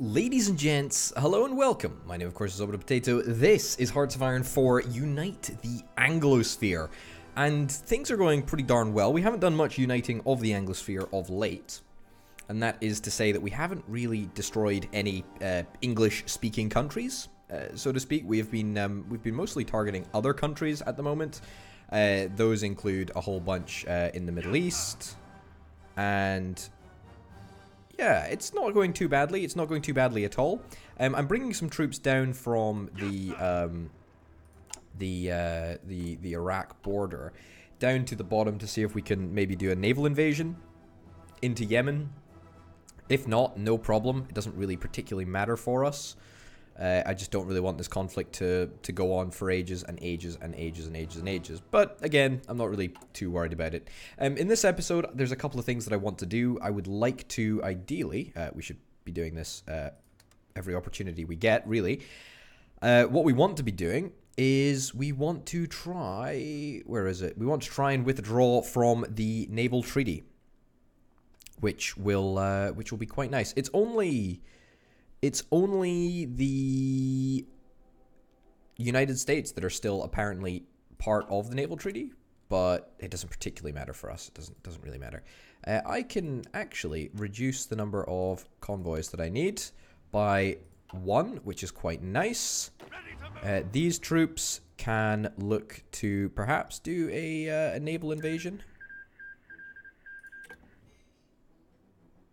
Ladies and gents, hello and welcome. My name, of course, is Over the Potato. This is Hearts of Iron 4 Unite the Anglosphere. And things are going pretty darn well. We haven't done much uniting of the Anglosphere of late. And that is to say that we haven't really destroyed any English-speaking countries, so to speak. We've been mostly targeting other countries at the moment. Those include a whole bunch in the Middle East. And yeah, it's not going too badly. It's not going too badly at all. I'm bringing some troops down from the Iraq border down to the bottom to see if we can maybe do a naval invasion into Yemen. If not, no problem. It doesn't really particularly matter for us. I just don't really want this conflict to go on for ages and ages and ages and ages and ages. But again, I'm not really too worried about it. In this episode, there's a couple of things that I want to do. I would like to, ideally, we should be doing this every opportunity we get, really. What we want to be doing is we want to try, where is it? We want to try and withdraw from the naval treaty, which will be quite nice. It's only the United States that are still apparently part of the naval treaty, but it doesn't particularly matter for us. It doesn't really matter. I can actually reduce the number of convoys that I need by 1, which is quite nice. These troops can look to perhaps do a naval invasion.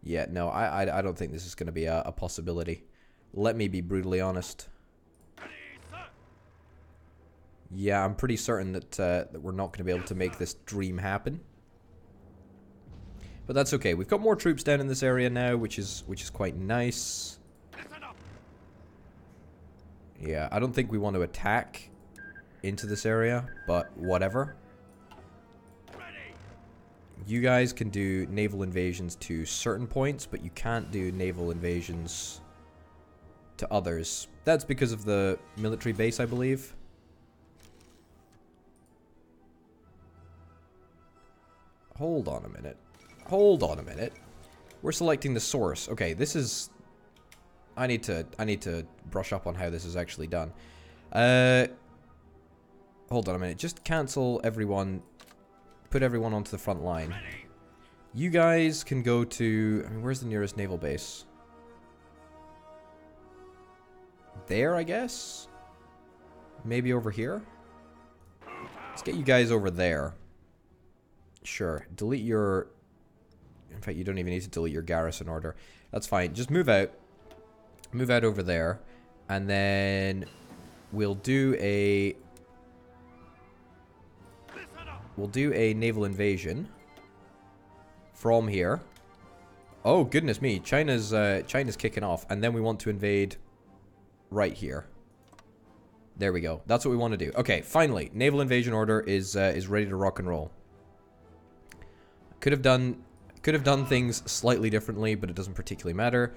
Yeah, no, I don't think this is going to be a possibility. Let me be brutally honest. Yeah, I'm pretty certain that we're not going to be able to make this dream happen. But that's okay. We've got more troops down in this area now, which is quite nice. Yeah, I don't think we want to attack into this area, but whatever. You guys can do naval invasions to certain points, but you can't do naval invasions to others. That's because of the military base, I believe. Hold on a minute. Hold on a minute. We're selecting the source. Okay, this is... I need to brush up on how this is actually done. Hold on a minute. Just cancel everyone... Put everyone onto the front line. You guys can go to... I mean, where's the nearest naval base? There, I guess? Maybe over here? Let's get you guys over there. Sure. Delete your... In fact, you don't even need to delete your garrison order. That's fine. Just move out. Move out over there. And then... We'll do a... We'll do a naval invasion from here. Oh, goodness me. China's kicking off. And then we want to invade right here. There we go. That's what we want to do. Okay, finally. Naval invasion order is ready to rock and roll. Could have done things slightly differently, but it doesn't particularly matter.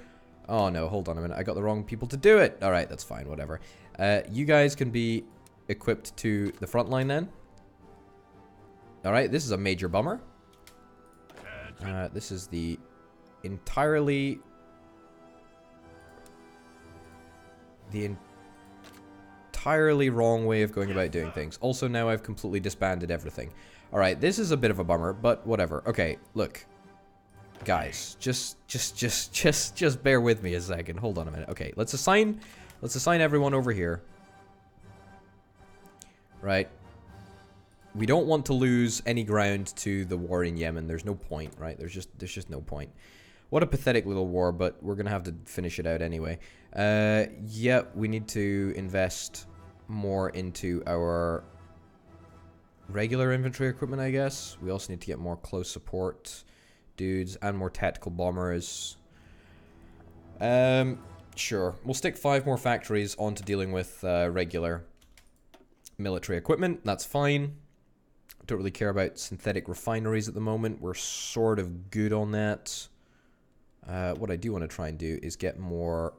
Oh, no. Hold on a minute. I got the wrong people to do it. All right, that's fine. Whatever. You guys can be equipped to the front line then. Alright, this is a major bummer. This is the entirely wrong way of going about doing things. Also, now I've completely disbanded everything. Alright, this is a bit of a bummer, but whatever. Okay, look. Guys, just bear with me a second. Hold on a minute. Okay, let's assign everyone over here. Right. We don't want to lose any ground to the war in Yemen. There's no point, right? There's just no point. What a pathetic little war, but we're gonna have to finish it out anyway. Yeah, we need to invest more into our regular infantry equipment, I guess. We also need to get more close support dudes and more tactical bombers. Sure. We'll stick 5 more factories onto dealing with regular military equipment. That's fine. Don't really care about synthetic refineries at the moment. We're sort of good on that. What I do want to try and do is get more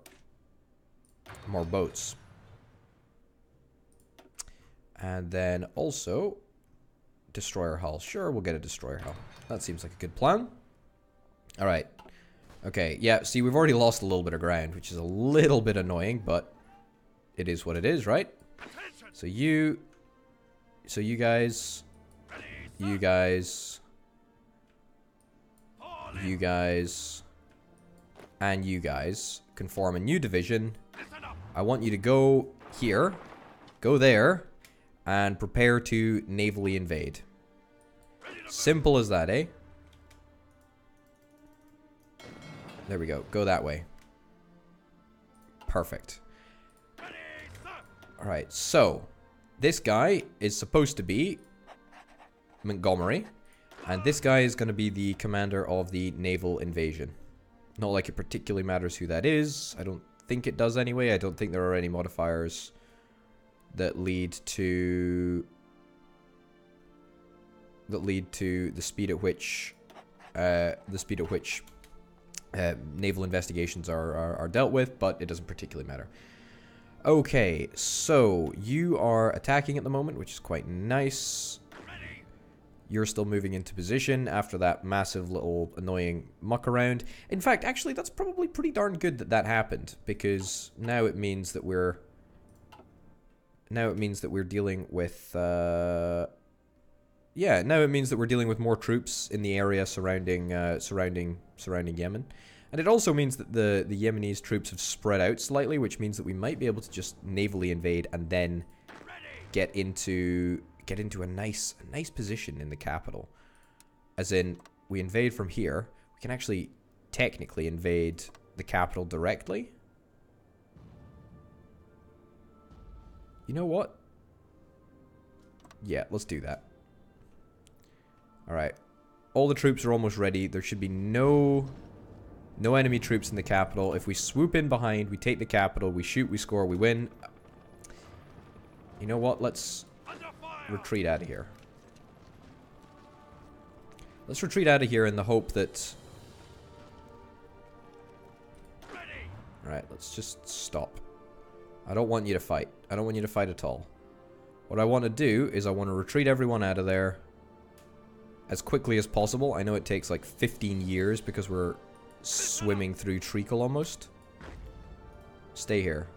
boats. And then also destroyer hull. Sure, we'll get a destroyer hull. That seems like a good plan. Alright. Okay, yeah, see, we've already lost a little bit of ground, which is a little bit annoying, but it is what it is, right? So you guys, you guys, you guys, and you guys can form a new division. I want you to go here, go there, and prepare to navally invade. Simple as that, eh? There we go. Go that way. Perfect. Alright, so this guy is supposed to be Montgomery, and this guy is going to be the commander of the naval invasion. Not like it particularly matters who that is. I don't think it does anyway. I don't think there are any modifiers that lead to the speed at which naval investigations are dealt with, but it doesn't particularly matter. Okay, so you are attacking at the moment, which is quite nice. You're still moving into position after that massive little annoying muck around. In fact, actually, that's probably pretty darn good that that happened, because now it means that we're dealing with yeah, now it means that we're dealing with more troops in the area surrounding Yemen. And it also means that the Yemenis troops have spread out slightly, which means that we might be able to just navally invade and then get into a nice position in the capital. As in, we invade from here. We can actually technically invade the capital directly. You know what? Yeah, let's do that. Alright. All the troops are almost ready. There should be no enemy troops in the capital. If we swoop in behind, we take the capital, we shoot, we score, we win. You know what? Let's retreat out of here. Let's retreat out of here in the hope that... Alright, let's just stop. I don't want you to fight. I don't want you to fight at all. What I want to do is I want to retreat everyone out of there as quickly as possible. I know it takes like 15 years because we're swimming through treacle almost. Stay here.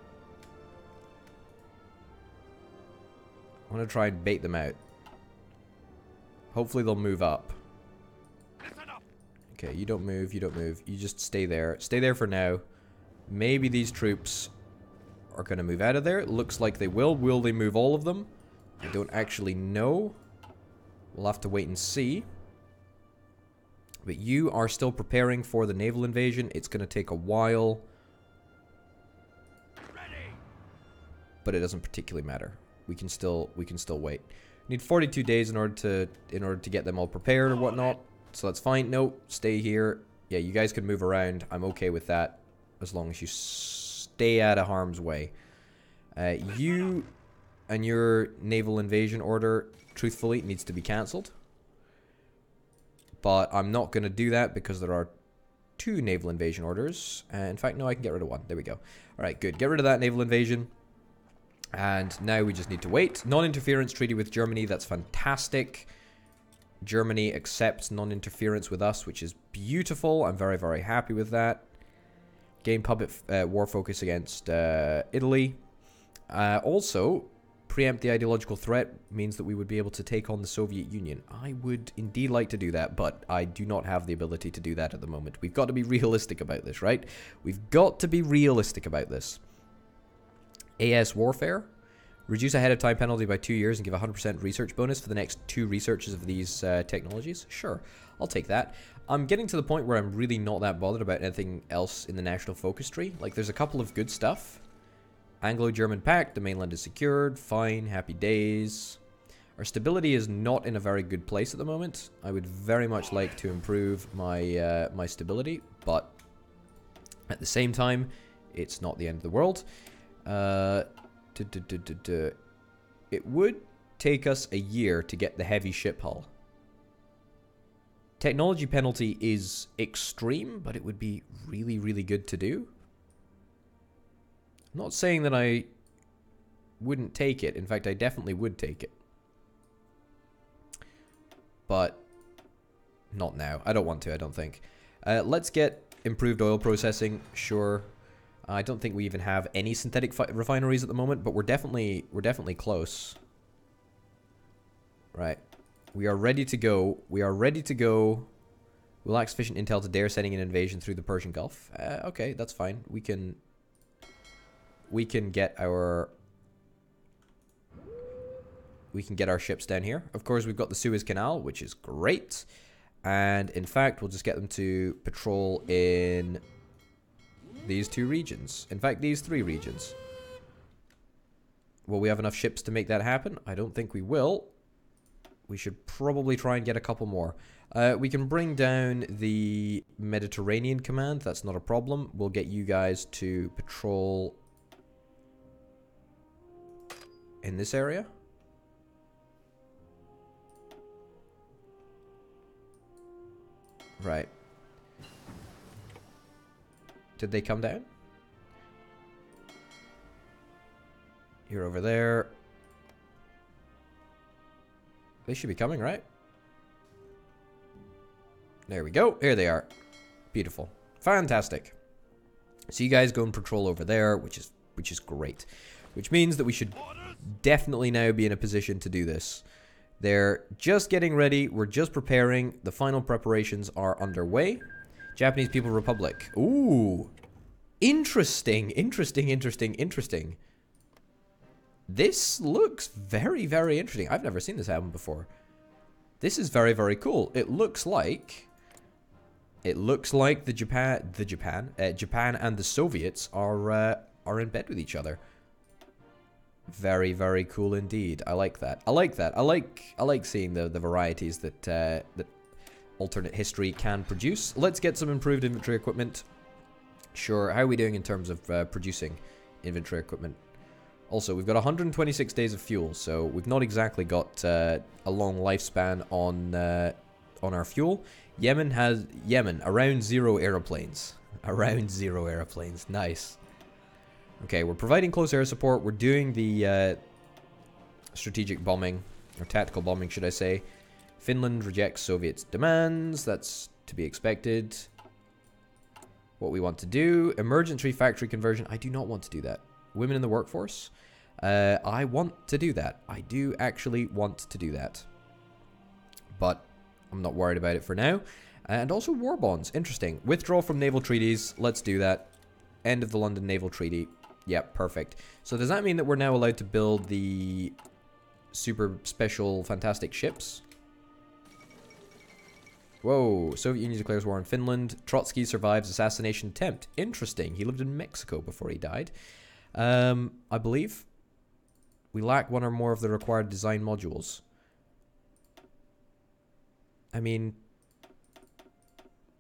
I want to try and bait them out. Hopefully they'll move up. Okay, you don't move, you don't move. You just stay there. Stay there for now. Maybe these troops are going to move out of there. It looks like they will. Will they move all of them? I don't actually know. We'll have to wait and see. But you are still preparing for the naval invasion. It's going to take a while. But it doesn't particularly matter. We can still wait. We need 42 days in order to get them all prepared or whatnot. So that's fine. No, stay here. Yeah, you guys can move around. I'm okay with that as long as you stay out of harm's way. You and your naval invasion order, truthfully, needs to be cancelled. But I'm not going to do that because there are 2 naval invasion orders. In fact, no, I can get rid of 1. There we go. Alright, good. Get rid of that naval invasion. And now we just need to wait. Non-interference treaty with Germany. That's fantastic. Germany accepts non-interference with us, which is beautiful. I'm very, very happy with that. Gain public war focus against Italy. Also, preempt the ideological threat means that we would be able to take on the Soviet Union. I would indeed like to do that, but I do not have the ability to do that at the moment. We've got to be realistic about this, right? We've got to be realistic about this. AS Warfare. Reduce ahead of time penalty by 2 years and give 100% research bonus for the next 2 researches of these technologies. Sure, I'll take that. I'm getting to the point where I'm really not that bothered about anything else in the national focus tree. Like, there's a couple of good stuff. Anglo-German pact, the mainland is secured, fine, happy days. Our stability is not in a very good place at the moment. I would very much like to improve my my stability, but at the same time, it's not the end of the world. It would take us a year to get the heavy ship hull. Technology penalty is extreme, but it would be really, really good to do. I'm not saying that I wouldn't take it. In fact, I definitely would take it. But not now. I don't want to, I don't think. Let's get Improved oil processing, sure. I don't think we even have any synthetic refineries at the moment, but we're definitely close. Right. We are ready to go. We are ready to go. We lack sufficient intel to dare setting an invasion through the Persian Gulf. Okay, that's fine. We can get our ships down here. Of course, we've got the Suez Canal, which is great. And in fact, we'll just get them to patrol in these 2 regions. In fact, these 3 regions. Will we have enough ships to make that happen? I don't think we will. We should probably try and get a couple more. We can bring down the Mediterranean Command. That's not a problem. We'll get you guys to patrol in this area. Right. Did they come down? You're over there. They should be coming, right? There we go. Here they are. Beautiful. Fantastic. So you guys go and patrol over there, which is great. Which means that we should definitely now be in a position to do this. They're just getting ready. We're just preparing. The final preparations are underway. Japanese People Republic. Ooh. Interesting. Interesting. This looks very, very interesting. I've never seen this happen before. This is very, very cool. It looks like the Japan and the Soviets are in bed with each other. Very, very cool indeed. I like that. I like seeing the varieties that alternate history can produce. Let's get some improved infantry equipment. Sure. How are we doing in terms of producing infantry equipment? Also, we've got 126 days of fuel, so we've not exactly got a long lifespan on our fuel. Yemen around 0 aeroplanes. Around 0 airplanes. Nice. Okay, we're providing close air support. We're doing the strategic bombing, or tactical bombing, should I say. Finland rejects Soviets' demands. That's to be expected. What we want to do, emergency factory conversion. I do not want to do that. Women in the workforce. I want to do that. I do actually want to do that. But I'm not worried about it for now. And also war bonds. Interesting. Withdraw from naval treaties. Let's do that. End of the London Naval Treaty. Yep, perfect. So does that mean that we're now allowed to build the super special fantastic ships? Whoa. Soviet Union declares war on Finland. Trotsky survives assassination attempt. Interesting. He lived in Mexico before he died. I believe we lack 1 or more of the required design modules. I mean,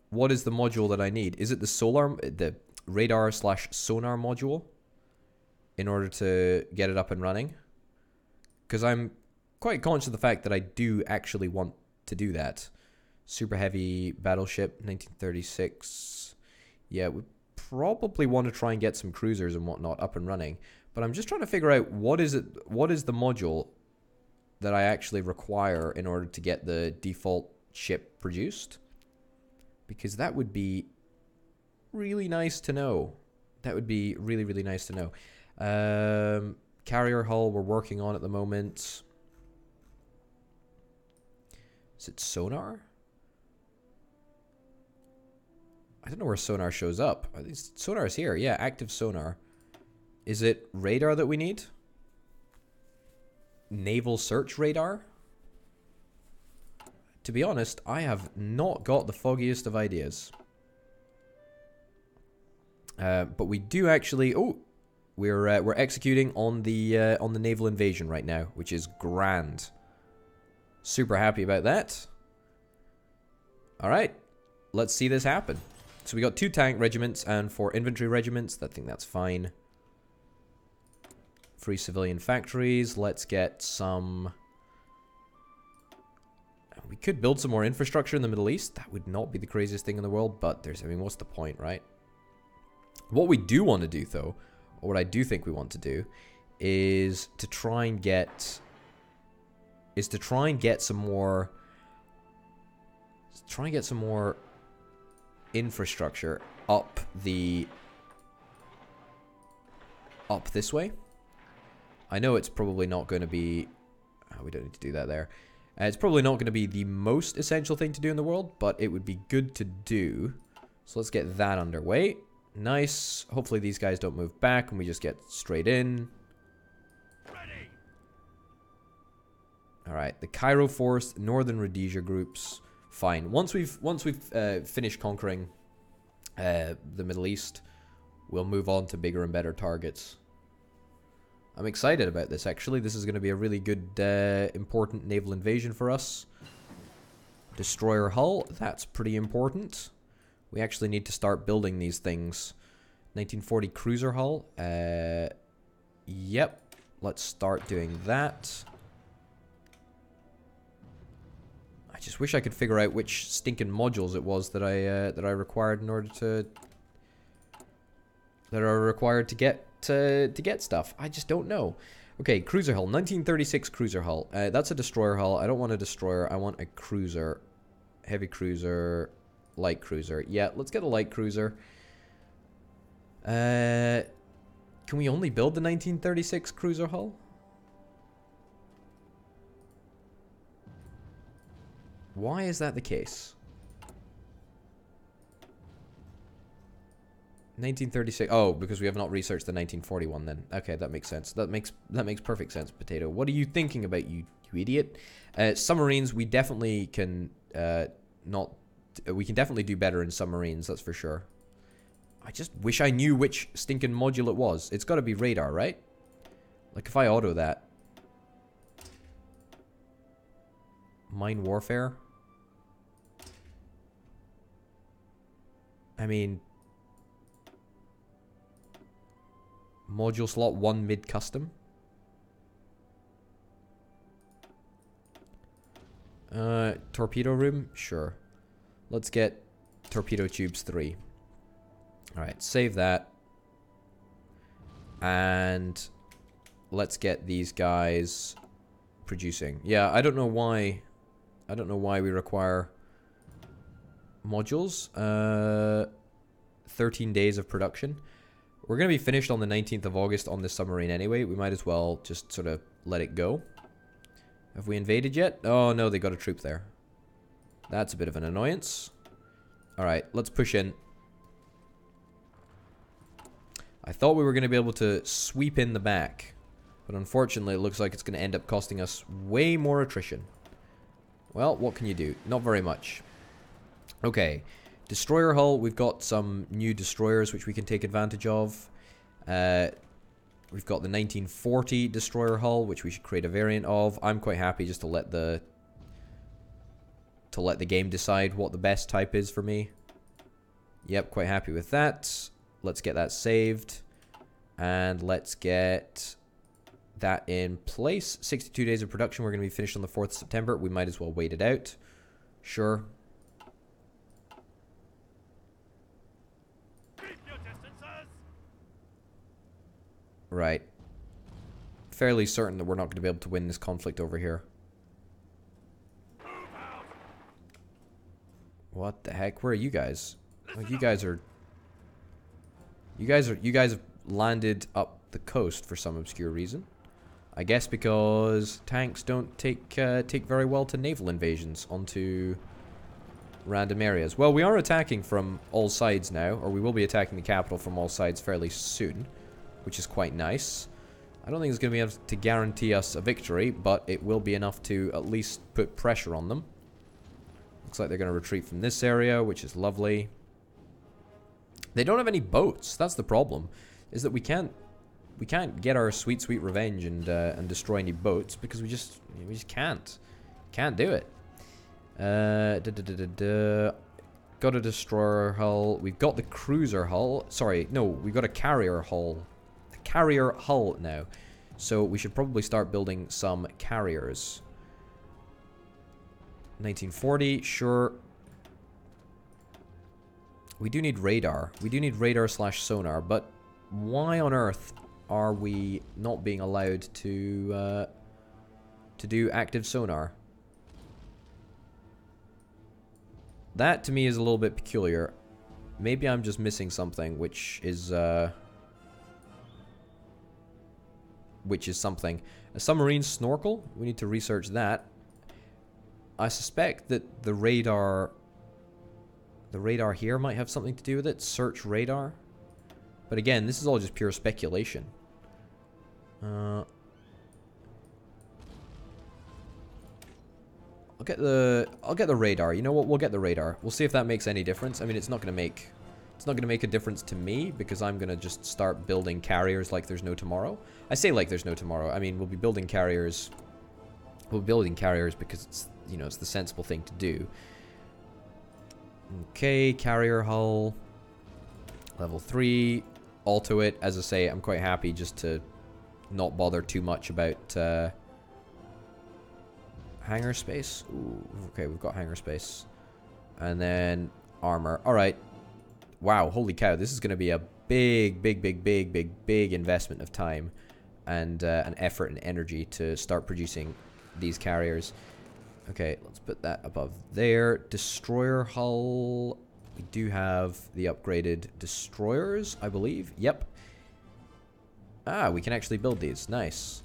what is the module that I need? Is it the radar/sonar module in order to get it up and running? Because I'm quite conscious of the fact that I do actually want to do that. Super heavy battleship, 1936. Yeah, we probably want to try and get some cruisers and whatnot up and running. But I'm just trying to figure out what is the module that I actually require in order to get the default ship produced. Because that would be really nice to know. That would be really, really nice to know. Carrier hull we're working on at the moment. Is it sonar? I don't know where sonar shows up. Sonar is here. Yeah, active sonar. Is it radar that we need? Naval search radar? To be honest, I have not got the foggiest of ideas. But we do actually... Oh! We're executing on the naval invasion right now, which is grand. Super happy about that. Alright. Let's see this happen. So we got 2 tank regiments and 4 infantry regiments. I think that's fine. Free civilian factories. Let's get some... We could build some more infrastructure in the Middle East. That would not be the craziest thing in the world, but I mean, what's the point, right? What we do want to do, though, or what I do think we want to do, is to try and get... some more... infrastructure up this way. I know it's probably not going to be... Oh, we don't need to do that there. It's probably not going to be the most essential thing to do in the world, but it would be good to do. So let's get that underway. Nice. Hopefully these guys don't move back and we just get straight in. Alright, the Cairo Force, Northern Rhodesia groups. Fine. Once we've finished conquering the Middle East, we'll move on to bigger and better targets. I'm excited about this, actually. This is going to be a really good, important naval invasion for us. Destroyer hull, that's pretty important. We actually need to start building these things. 1940 cruiser hull. Yep. Let's start doing that. I just wish I could figure out which stinking modules it was that I required in order to... that are required to get stuff. I just don't know. Okay, cruiser hull. 1936 cruiser hull. That's a destroyer hull. I don't want a destroyer. I want a cruiser. Heavy cruiser. Light cruiser. Yeah, let's get a light cruiser. Can we only build the 1936 cruiser hull? Why is that the case? 1936. Oh, because we have not researched the 1941 then. Okay, that makes sense. That makes perfect sense, Potato. What are you thinking about, you idiot? Submarines, we definitely can we can definitely do better in submarines, that's for sure. I just wish I knew which stinking module it was. It's got to be radar, right? Like if I auto that. Mine warfare. I mean, module slot 1 mid custom. Torpedo room? Sure. Let's get torpedo tubes 3. Alright, save that. And let's get these guys producing. Yeah, I don't know why we require modules. 13 days of production. We're going to be finished on the 19th of August on this submarine anyway. We might as well just sort of let it go. Have we invaded yet? Oh no, they got a troop there. That's a bit of an annoyance. Alright, let's push in. I thought we were going to be able to sweep in the back. But unfortunately, it looks like it's going to end up costing us way more attrition. Well, what can you do? Not very much. Okay. Destroyer hull, we've got some new destroyers which we can take advantage of. We've got the 1940 destroyer hull, which we should create a variant of. I'm quite happy just to let the game decide what the best type is for me. Yep, quite happy with that. Let's get that saved. And let's get that in place. 62 days of production. We're going to be finished on the 4th of September. We might as well wait it out. Sure. Right. Fairly certain that we're not going to be able to win this conflict over here. What the heck? Where are you guys? Oh, you guys have landed up the coast for some obscure reason. I guess because tanks don't take very well to naval invasions onto random areas. Well, we are attacking from all sides now, or we will be attacking the capital from all sides fairly soon, which is quite nice. I don't think it's going to be able to guarantee us a victory, but it will be enough to at least put pressure on them. Looks like they're going to retreat from this area, which is lovely. They don't have any boats. That's the problem. Is that we can't get our sweet revenge and destroy any boats because we just can't do it. Got a destroyer hull. We've got the cruiser hull. Sorry, no, we've got a carrier hull. A carrier hull now. So we should probably start building some carriers. 1940, sure. We do need radar. We do need radar / sonar, but why on earth are we not being allowed to do active sonar? That to me is a little bit peculiar. maybe I'm just missing something, which is something. A submarine snorkel? We need to research that. I suspect that the radar here might have something to do with it. Search radar. But again, this is all just pure speculation. I'll get the radar. You know what? We'll get the radar. We'll see if that makes any difference. I mean, it's not going to make a difference to me because I'm going to just start building carriers like there's no tomorrow. I say like there's no tomorrow. I mean, we'll be building carriers. We'll be building carriers because it's, you know, it's the sensible thing to do. Okay, carrier hull. Level 3. Alto it. As I say, I'm quite happy just to not bother too much about hangar space. Ooh, okay, we've got hangar space. And then armor. Alright. Wow, holy cow. This is going to be a big investment of time and an effort and energy to start producing these carriers. Okay, let's put that above there. Destroyer hull. We do have the upgraded destroyers, I believe. Yep. Ah, we can actually build these. Nice.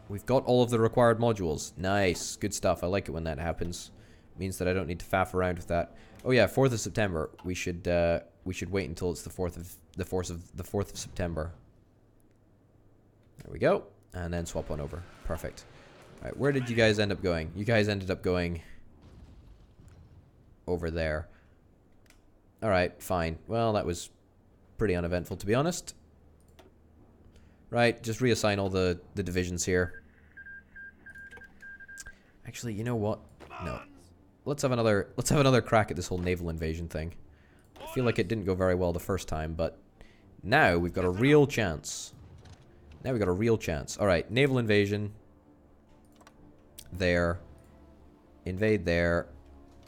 We've got all of the required modules. Nice. Good stuff. I like it when that happens. Means that I don't need to faff around with that. Oh yeah, 4th of September. We should wait until it's the 4th of September. There we go. And then swap on over. Perfect. Alright, where did you guys end up going? You guys ended up going over there. Alright, fine. Well, that was pretty uneventful, to be honest. Right, just reassign all the divisions here. Actually, you know what? No. Let's have another crack at this whole naval invasion thing. I feel like it didn't go very well the first time, but now we've got a real chance. Now we've got a real chance. Alright, naval invasion. There. Invade there.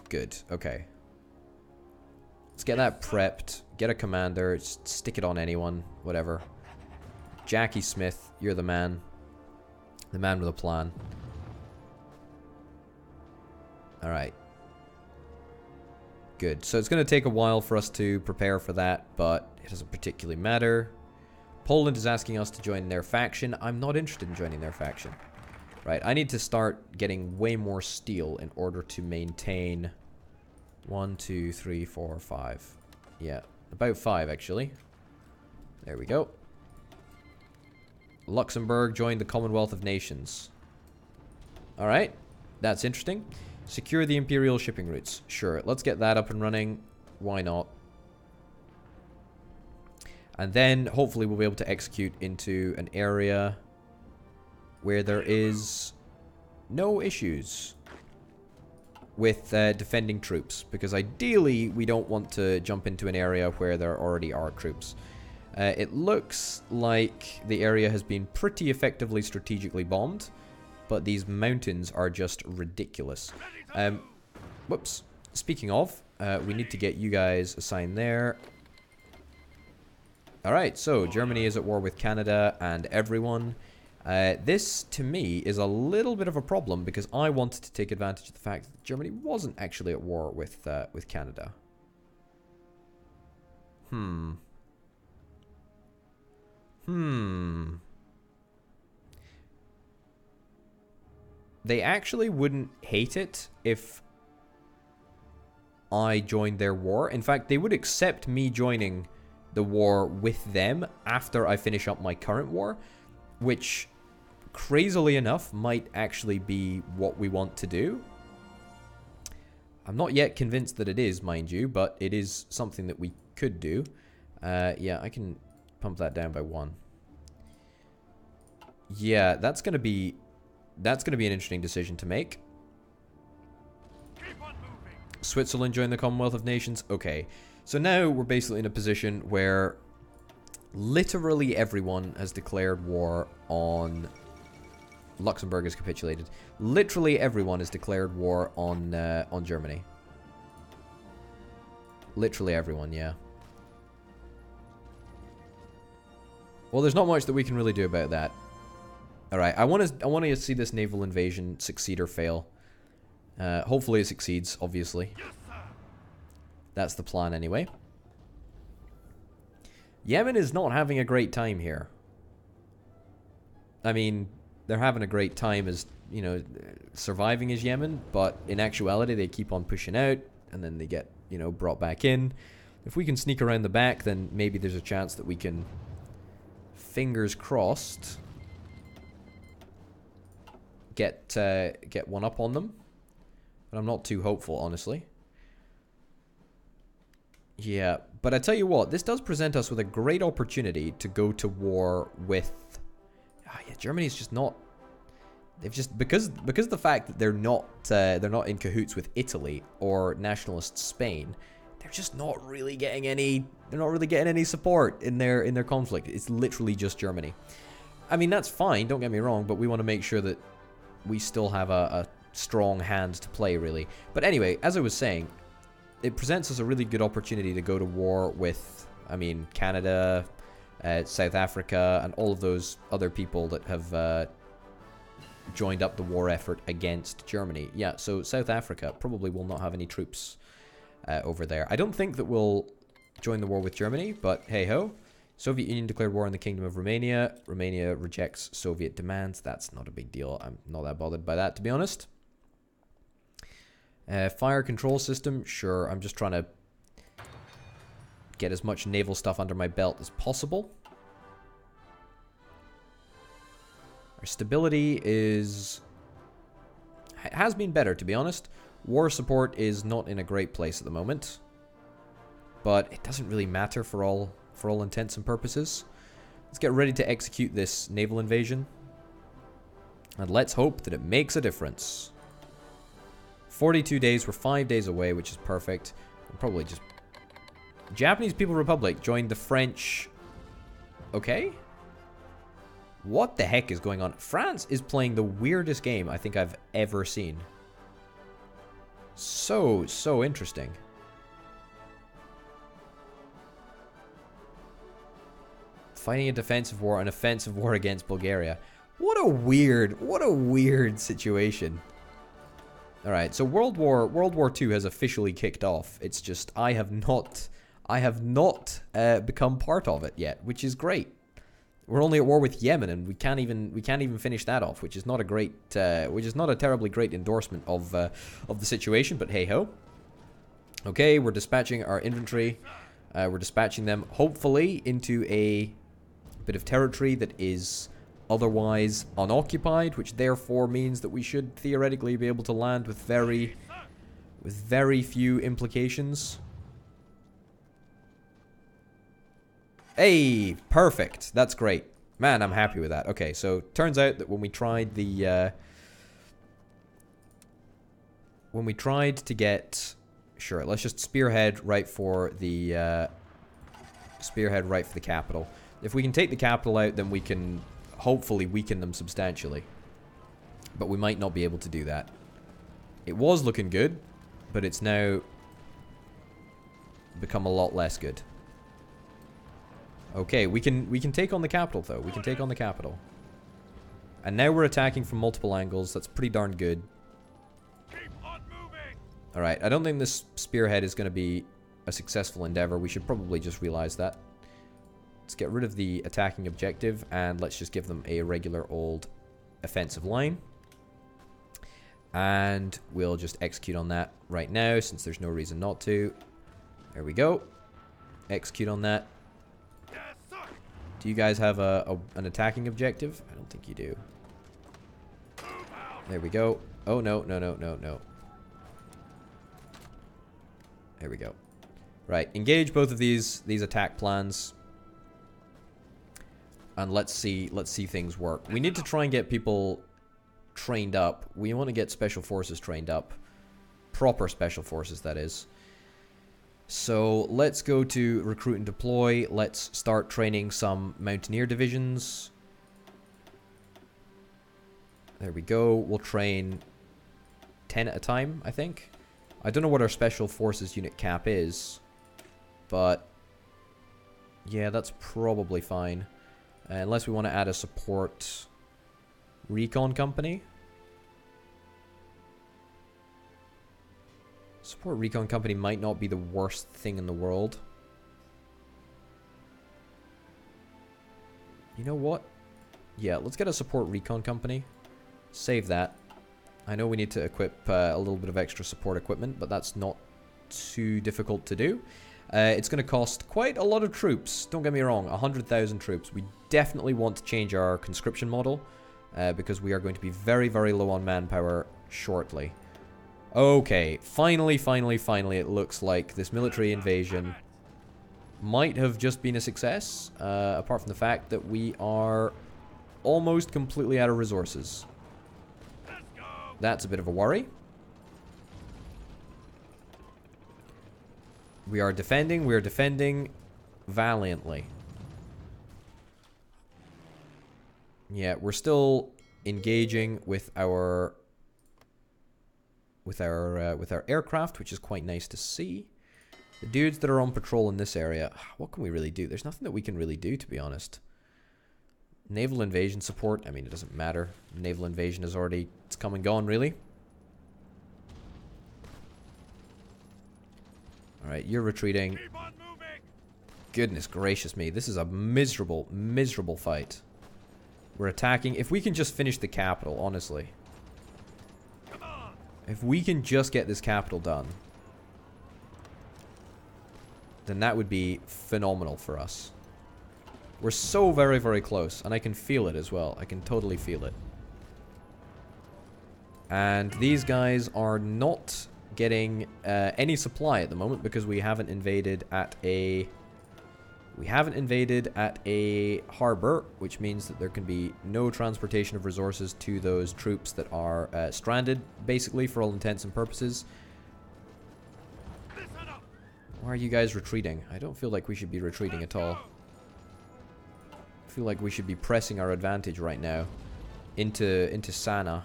Good. Okay. Let's get that prepped. Get a commander. Just stick it on anyone. Whatever. Jackie Smith, you're the man. The man with a plan. Alright. Good. So it's going to take a while for us to prepare for that, but it doesn't particularly matter. Poland is asking us to join their faction. I'm not interested in joining their faction. Right, I need to start getting way more steel in order to maintain 1, 2, 3, 4, 5. Yeah, about 5 actually. There we go. Luxembourg joined the Commonwealth of Nations. Alright, that's interesting. Secure the Imperial shipping routes. Sure, let's get that up and running. Why not? And then hopefully we'll be able to execute into an area where there is no issues with defending troops. Because ideally, we don't want to jump into an area where there already are troops. It looks like the area has been pretty effectively strategically bombed. But these mountains are just ridiculous. Whoops. Speaking of, we need to get you guys assigned there. Alright, so Germany is at war with Canada and everyone. This, to me, is a little bit of a problem because I wanted to take advantage of the fact that Germany wasn't actually at war with Canada. They actually wouldn't hate it if I joined their war. In fact, they would accept me joining the war with them after I finish up my current war, which, crazily enough, might actually be what we want to do. I'm not yet convinced that it is, mind you, but it is something that we could do. Yeah, I can pump that down by 1. Yeah, that's gonna be an interesting decision to make. Switzerland joined the Commonwealth of Nations. Okay, so now we're basically in a position where literally everyone has declared war on... Luxembourg has capitulated. Literally everyone has declared war on Germany. Literally everyone, yeah. Well, there's not much that we can really do about that. Alright, I want to see this naval invasion succeed or fail. Hopefully it succeeds, obviously. That's the plan anyway. Yemen is not having a great time here. I mean, they're having a great time as, you know, surviving as Yemen, but in actuality they keep on pushing out, and then they get, you know, brought back in. If we can sneak around the back, then maybe there's a chance that we can, fingers crossed, get one up on them. But I'm not too hopeful, honestly. Yeah, but I tell you what, this does present us with a great opportunity to go to war with... yeah, Germany's just not... They've just... Because of the fact that they're not in cahoots with Italy or nationalist Spain, they're just not really getting any... They're not really getting any support in their conflict. It's literally just Germany. I mean, that's fine, don't get me wrong, but we want to make sure that we still have a strong hand to play, really. But anyway, as I was saying, it presents us a really good opportunity to go to war with, I mean, Canada, South Africa, and all of those other people that have joined up the war effort against Germany. Yeah, so South Africa probably will not have any troops over there. I don't think that we'll join the war with Germany, but hey-ho. Soviet Union declared war on the Kingdom of Romania. Romania rejects Soviet demands. That's not a big deal. I'm not that bothered by that, to be honest. Fire control system, sure. I'm just trying to get as much naval stuff under my belt as possible. Our stability has been better, to be honest. War support is not in a great place at the moment, but it doesn't really matter for all intents and purposes. Let's get ready to execute this naval invasion, and let's hope that it makes a difference. 42 days, we're 5 days away, which is perfect. We'll probably just... Japanese People's Republic joined the French... Okay? What the heck is going on? France is playing the weirdest game I think I've ever seen. So interesting. Fighting a defensive war, an offensive war against Bulgaria. What a weird situation. Alright, so World War II has officially kicked off. It's just I have not become part of it yet, which is great. We're only at war with Yemen, and we can't even finish that off, which is not a terribly great endorsement of the situation, but hey ho. Okay, we're dispatching our infantry. We're dispatching them hopefully into a bit of territory that is otherwise unoccupied, which therefore means that we should theoretically be able to land with very few implications. Hey, perfect. That's great. Man, I'm happy with that. Okay, so turns out that when we tried to get... Sure, let's just spearhead right for the capital. If we can take the capital out, then we can hopefully weaken them substantially. But we might not be able to do that. It was looking good, but it's now become a lot less good. Okay, we can take on the capital, though. We can take on the capital. And now we're attacking from multiple angles. That's pretty darn good. Alright, I don't think this spearhead is going to be a successful endeavor. We should probably just realize that. Let's get rid of the attacking objective, and let's just give them a regular old offensive line. And we'll just execute on that right now, since there's no reason not to. There we go. Execute on that. Do you guys have an attacking objective? I don't think you do. There we go. Oh, no. There we go. Right, engage both of these attack plans. And let's see things work. We need to try and get people trained up. We want to get special forces trained up. Proper special forces, that is. So let's go to recruit and deploy. Let's start training some mountaineer divisions. There we go. We'll train 10 at a time, I think. I don't know what our special forces unit cap is, but yeah, that's probably fine. Unless we want to add a support recon company. Support recon company might not be the worst thing in the world. You know what? Yeah, let's get a support recon company. Save that. I know we need to equip a little bit of extra support equipment, but that's not too difficult to do. It's going to cost quite a lot of troops. Don't get me wrong, 100,000 troops. We definitely want to change our conscription model because we are going to be very, very low on manpower shortly. Okay, finally, it looks like this military invasion might have just been a success, apart from the fact that we are almost completely out of resources. That's a bit of a worry. We are defending valiantly. Yeah, we're still engaging with our aircraft, which is quite nice to see. The dudes that are on patrol in this area, what can we really do? There's nothing that we can really do, to be honest. Naval invasion support, I mean, it doesn't matter. Naval invasion is already, it's come and gone, really. Alright, you're retreating. Goodness gracious me, this is a miserable, miserable fight. We're attacking. If we can just finish the capital, honestly. If we can just get this capital done, then that would be phenomenal for us. We're so very, very close, and I can feel it as well. I can totally feel it. And these guys are not getting any supply at the moment because we haven't invaded at a harbor, which means that there can be no transportation of resources to those troops that are stranded, basically, for all intents and purposes. Why are you guys retreating? I don't feel like we should be retreating at all. I feel like we should be pressing our advantage right now into Sana.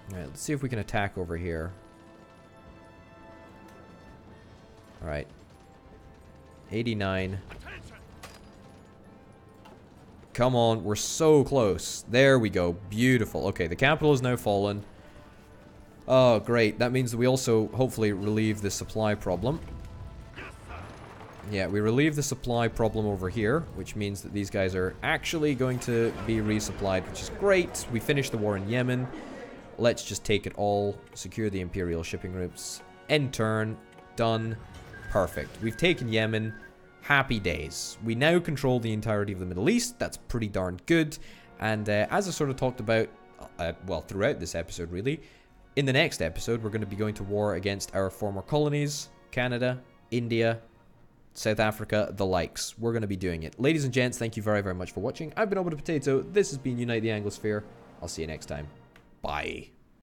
Alright, let's see if we can attack over here. Alright. 89. Come on, we're so close. There we go. Beautiful. Okay, the capital has now fallen. Oh, great. That means that we also hopefully relieve the supply problem. Yeah, we relieve the supply problem over here, which means that these guys are actually going to be resupplied, which is great. We finished the war in Yemen. Let's just take it all. Secure the Imperial shipping routes. End turn. Done. Perfect. We've taken Yemen. Happy days. We now control the entirety of the Middle East. That's pretty darn good. And as I sort of talked about, well, throughout this episode, really, in the next episode, we're going to be going to war against our former colonies, Canada, India, South Africa, the likes. We're going to be doing it. Ladies and gents, thank you very, very much for watching. I've been Over the Potato. This has been Unite the Anglosphere. I'll see you next time. Bye.